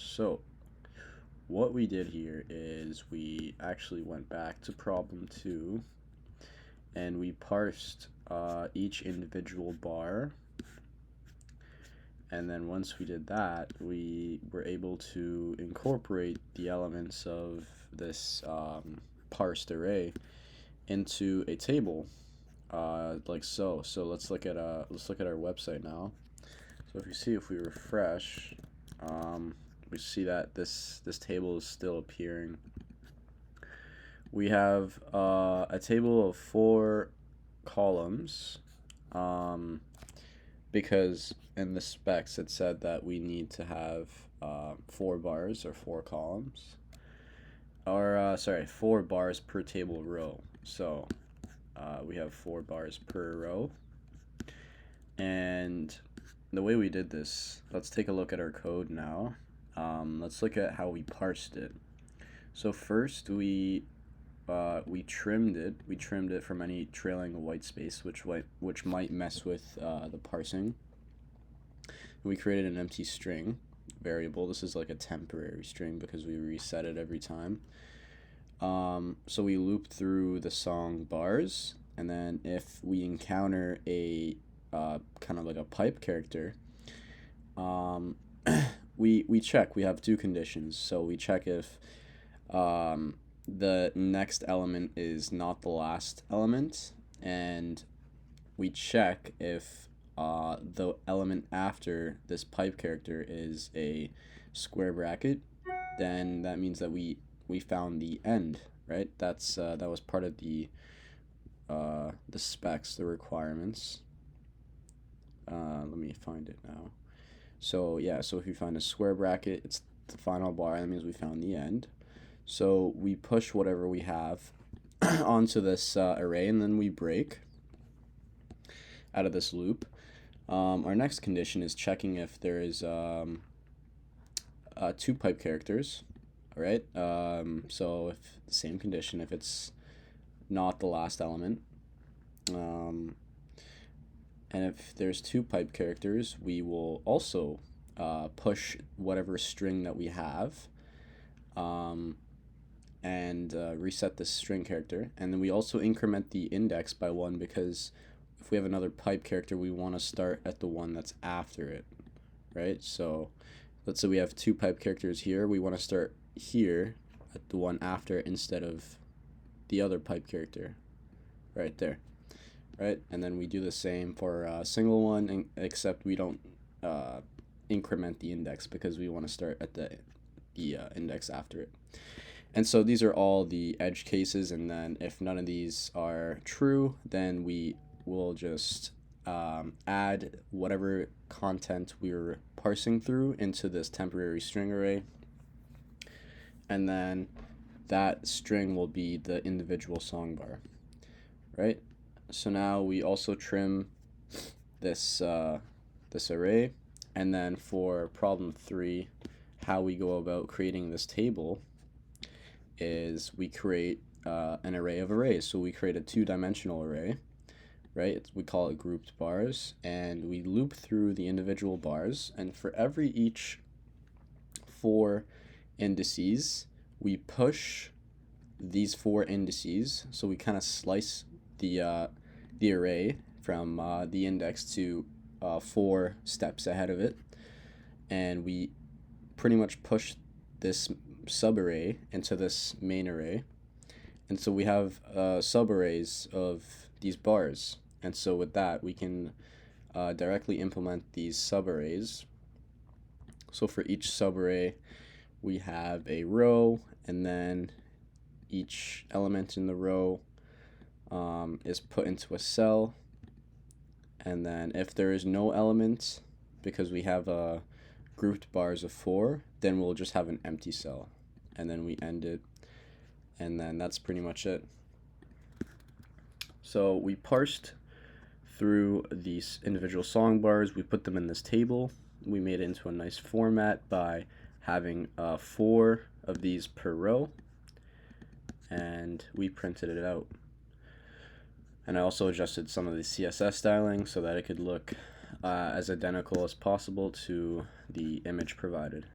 So what we did here is we actually went back to problem 2 and we parsed each individual bar, and then once we did that we were able to incorporate the elements of this parsed array into a table like so. So let's look at our website now. So if we refresh, we see that this table is still appearing. We have a table of 4 columns because in the specs it said that we need to have 4 bars or 4 columns, or 4 bars per table row. So we have 4 bars per row, and the way we did this, let's take a look at our code now. Let's look at how we parsed it. So first we trimmed it. We trimmed it from any trailing white space which might mess with the parsing. We created an empty string variable. This is like a temporary string because we reset it every time. So we looped through the song bars, and then if we encounter a kind of like a pipe character, we check. We have 2 conditions. So we check if the next element is not the last element, and we check if the element after this pipe character is a square bracket. Then that means that we found the end, right? That's that was part of the specs, the requirements. Let me find it now. So yeah, so if we find a square bracket, it's the final bar. That means we found the end. So we push whatever we have onto this array, and then we break out of this loop. Our next condition is checking if there is 2 pipe characters. All right. So if the same condition, if it's not the last element, and if there's 2 pipe characters, we will also push whatever string that we have, and reset this string character. And then we also increment the index by 1, because if we have another pipe character, we want to start at the one that's after it, right? So let's say we have 2 pipe characters here. We want to start here at the one after it instead of the other pipe character right there, right? And then we do the same for a single one, except we don't increment the index because we want to start at the index after it. And so these are all the edge cases, and then if none of these are true, then we will just add whatever content we're parsing through into this temporary string array, and then that string will be the individual song bar, right? So now we also trim this this array, and then for problem 3, how we go about creating this table is we create an array of arrays. So we create a 2-dimensional array, right? We call it grouped bars, and we loop through the individual bars, and for each 4 indices, we push these 4 indices. So we kind of slice the array from the index to 4 steps ahead of it, and we pretty much push this subarray into this main array. And so we have subarrays of these bars, and so with that we can directly implement these subarrays. So for each subarray we have a row, and then each element in the row is put into a cell, and then if there is no element, because we have grouped bars of 4, then we'll just have an empty cell, and then we end it, and then that's pretty much it. So we parsed through these individual song bars, we put them in this table, we made it into a nice format by having 4 of these per row, and we printed it out. And I also adjusted some of the CSS styling so that it could look as identical as possible to the image provided.